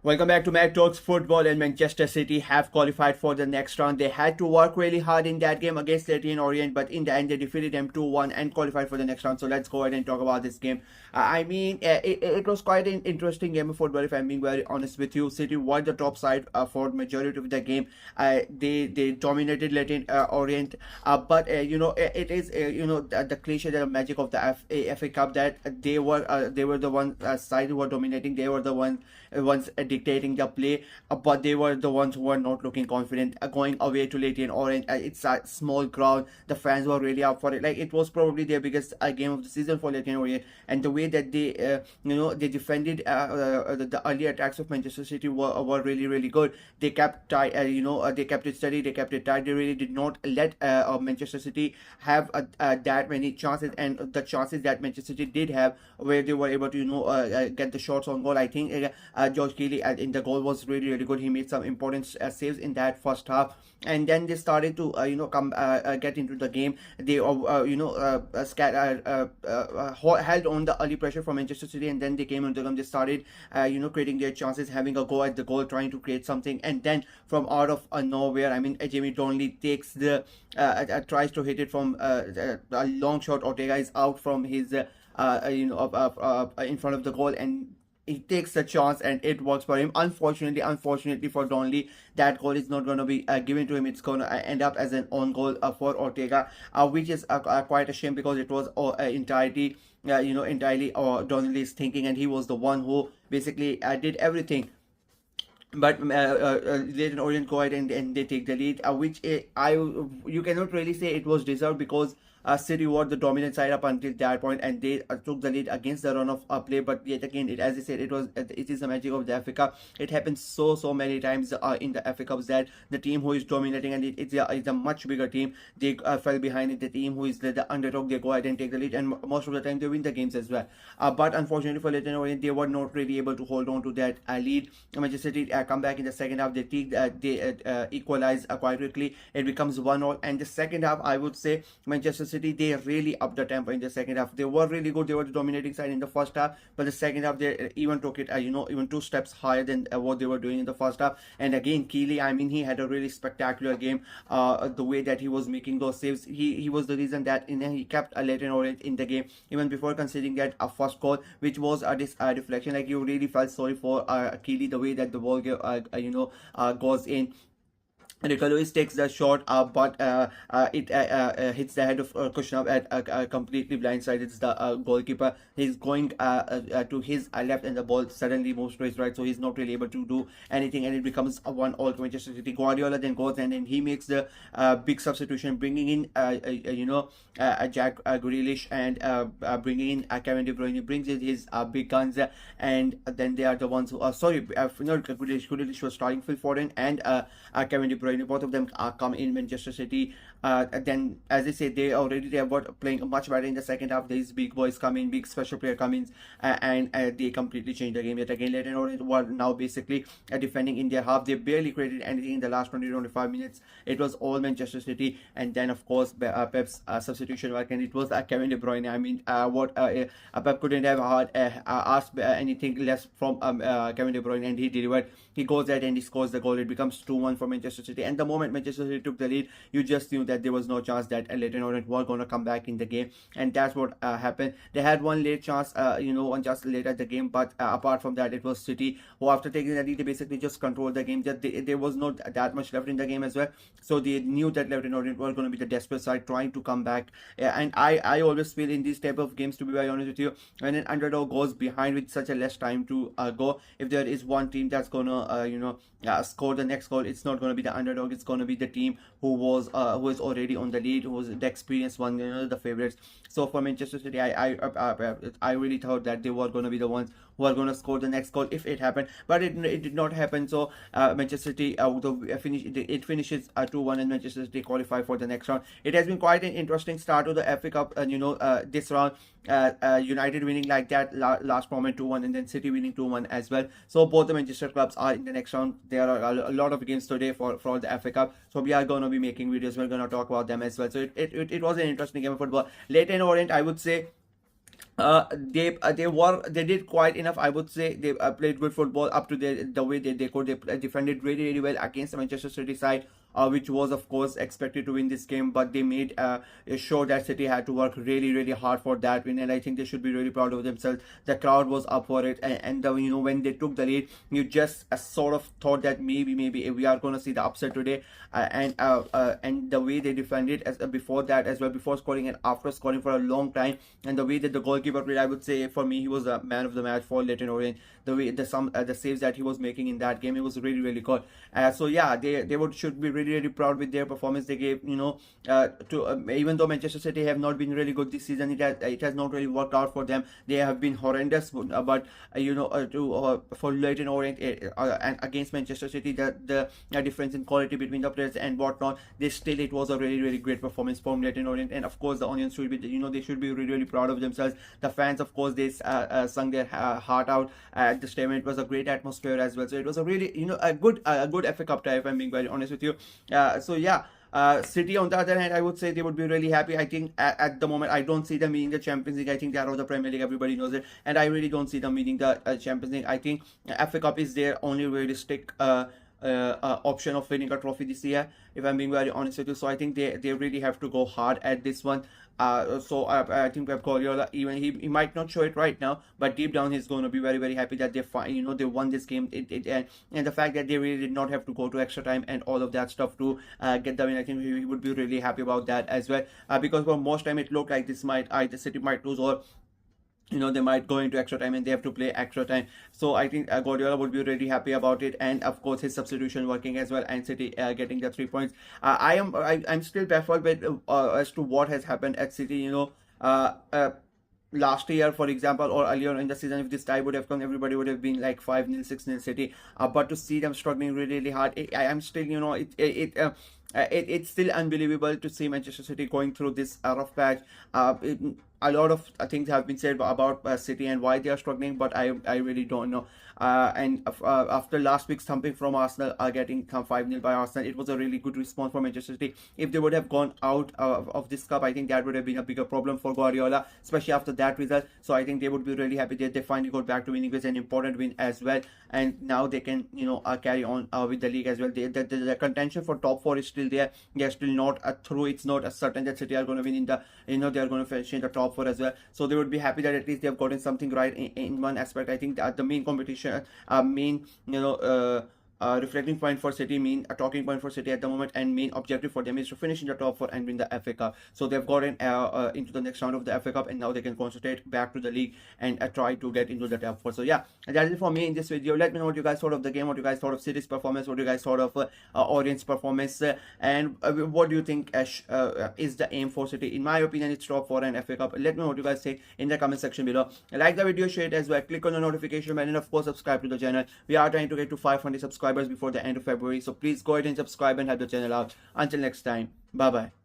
Welcome back to Mac Talks Football, and Manchester City have qualified for the next round. They had to work really hard in that game against Leyton Orient, but in the end they defeated them 2-1 and qualified for the next round. So let's go ahead and talk about this game. It was quite an interesting game of football, if I'm being very honest with you. City were the top side for the majority of the game. They dominated Leyton Orient, but it is the cliche, the magic of the FA Cup, that they were the one side who were dominating. They were the ones dictating the play, but they were the ones who were not looking confident going away to Leyton Orient. It's a small crowd. The fans were really up for it. Like, it was probably their biggest game of the season for Leyton Orient, and the way that they defended the early attacks of Manchester City were really good. They kept tight. They kept it steady. They kept it tight. They really did not let Manchester City have that many chances, and the chances that Manchester City did have, where they were able to get the shots on goal. I think George Keely in the goal was really good. He made some important saves in that first half, and then they started to get into the game. They held on the early pressure from Manchester City, and then they came into the game. They started creating their chances, having a go at the goal, trying to create something, and then from out of nowhere, Jamie Donnelly takes the tries to hit it from a long shot. Ortega is out from his in front of the goal, and he takes the chance and it works for him. Unfortunately for Donnelly, that goal is not going to be given to him. It's going to end up as an own goal for Ortega, which is quite a shame, because it was entirely Donnelly's thinking, and he was the one who basically did everything. But Leyton Orient go ahead and they take the lead, which you cannot really say it was deserved, because City were the dominant side up until that point, and they took the lead against the run of play. But yet again, as I said, it is the magic of the FA Cup. It happens so many times in the FA Cups that the team who is dominating, and it's a much bigger team, they fell behind it. The team who is the underdog, they go ahead and take the lead, and most of the time they win the games as well. But unfortunately for Leyton Orient, they were not really able to hold on to that lead. Manchester City come back in the second half. They equalize quite quickly. It becomes 1-1, and the second half, I would say Manchester City, they really upped the tempo in the second half. They were really good. They were the dominating side in the first half, but the second half they even took it even 2 steps higher than what they were doing in the first half. And again, Keely, he had a really spectacular game. The way that he was making those saves, he was the reason that he kept Leyton Orient in the game even before conceding that first goal, which was this deflection. Like, you really felt sorry for Keely, the way that the ball goes in. Rico Lewis takes the shot, but it hits the head of Kushnab at completely blindsided. It's the goalkeeper. He's going to his left, and the ball suddenly moves to his right, so he's not really able to do anything, and it becomes a 1-1 to Manchester City. Guardiola then goes and then he makes the big substitution, bringing in Jack Grealish, and bringing in Kevin De Bruyne. He brings in his big guns, and then they are the ones who not Grealish. Grealish was starting Phil Foden and Kevin De Bruyne. Both of them come in Manchester City. Then, as I say, they were playing much better in the second half. These big boys come in, big special player come in, and they completely changed the game. Yet again, Leyton Orient were now basically defending in their half. They barely created anything in the last 20-25 minutes. It was all Manchester City, and then of course Pep's substitution work, and it was Kevin De Bruyne. Pep couldn't have asked anything less from Kevin De Bruyne, and he delivered. He goes ahead and he scores the goal. It becomes 2-1 for Manchester City, and the moment Manchester City took the lead, you just knew that there was no chance that Leyton Orient were going to come back in the game, and that's what happened. They had one late chance, one just late at the game, but apart from that, it was City who, after taking the lead, they basically just controlled the game. There was not that much left in the game as well, so they knew that Leyton Orient were going to be the desperate side trying to come back. And I always feel in these type of games, to be very honest with you, when an underdog goes behind with such a less time to go, if there is one team that's gonna score the next goal, it's not going to be the underdog. It's going to be the team who is already on the lead, who was the experienced one, the favorites. So for Manchester City, I really thought that they were going to be the ones who are going to score the next goal if it happened, but it did not happen. So Manchester City finishes 2-1, and Manchester City qualify for the next round. It has been quite an interesting start to the FA Cup, this round. United winning like that last moment 2-1, and then City winning 2-1 as well. So both the Manchester clubs are in the next round. There are a lot of games today for the FA Cup, so we are going to be making videos. We're going to talk about them as well. So it was an interesting game of football. Leyton Orient, I would say, they did quite enough. I would say they played good football up to the way they could. They defended really really well against the Manchester City side, which was of course expected to win this game, but they made sure that City had to work really really hard for that win, and I think they should be really proud of themselves. The crowd was up for it, and you know, when they took the lead, you just sort of thought that maybe we are going to see the upset today, and the way they defended as before that as well, before scoring and after scoring for a long time, and the way that the goalkeeper played, I would say for me he was a man of the match for Leyton Orient. The way the saves that he was making in that game, it was really really good. So yeah, they should be really really proud with their performance they gave. You know, to even though Manchester City have not been really good this season, it has not really worked out for them. They have been horrendous, but you know, for Leyton Orient and against Manchester City, the difference in quality between the players and whatnot, it was a really really great performance from Leyton Orient, and of course the Onions should be, you know, they should be really really proud of themselves. The fans, of course, they sung their heart out at the stadium. It was a great atmosphere as well. So it was a really, you know, a good FA Cup tie, if I'm being very honest with you. So yeah. City, on the other hand, I would say they would be really happy. I think at the moment, I don't see them winning the Champions League. I think they are out of the Premier League. Everybody knows it, and I really don't see them winning the Champions League. I think FA Cup is their only realistic option of winning a trophy this year, if I'm being very honest with you. So I think they really have to go hard at this one. So I think Pep Guardiola, even he might not show it right now, but deep down he's going to be very very happy that you know, they won this game. And the fact that they really did not have to go to extra time and all of that stuff to get the win, I think he would be really happy about that as well. Because for most time it looked like this might either City might lose, or you know, they might go into extra time and they have to play extra time. So I think Guardiola would be really happy about it, and of course his substitution working as well, and City getting the 3 points. I'm still baffled with as to what has happened at City. You know, last year, for example, or earlier in the season, if this tie would have come, everybody would have been like 5-0, 6-0 City. But to see them struggling really, really hard, I am still, you know, it's still unbelievable to see Manchester City going through this rough patch. A lot of things have been said about City and why they are struggling, but I really don't know. And after last week's thumping from Arsenal, getting 5-0 by Arsenal, it was a really good response for Manchester City. If they would have gone out of this cup, I think that would have been a bigger problem for Guardiola, especially after that result. So I think they would be really happy that they finally got back to winning with an important win as well. And now they can, you know, carry on with the league as well. The contention for top 4 is still there. They're still not through. It's not certain that City are going to win in the, you know, they're going to finish in the top 4 as well. So they would be happy that at least they have gotten something right in one aspect. I think that the main competition, main, you know, reflecting point for City, mean a talking point for City at the moment, and main objective for them is to finish in the top 4 and win the FA Cup. So they've gotten into the next round of the FA Cup, and now they can concentrate back to the league and try to get into the top 4. So yeah, that's it for me in this video. Let me know what you guys thought of the game, what you guys thought of City's performance, what you guys thought of Orient's performance, and what do you think is the aim for City. In my opinion, it's top 4 and FA Cup. Let me know what you guys say in the comment section below. Like the video, share it as well, click on the notification bell, and of course subscribe to the channel. We are trying to get to 500 subscribers before the end of February, so please go ahead and subscribe and help the channel out. Until next time, bye bye.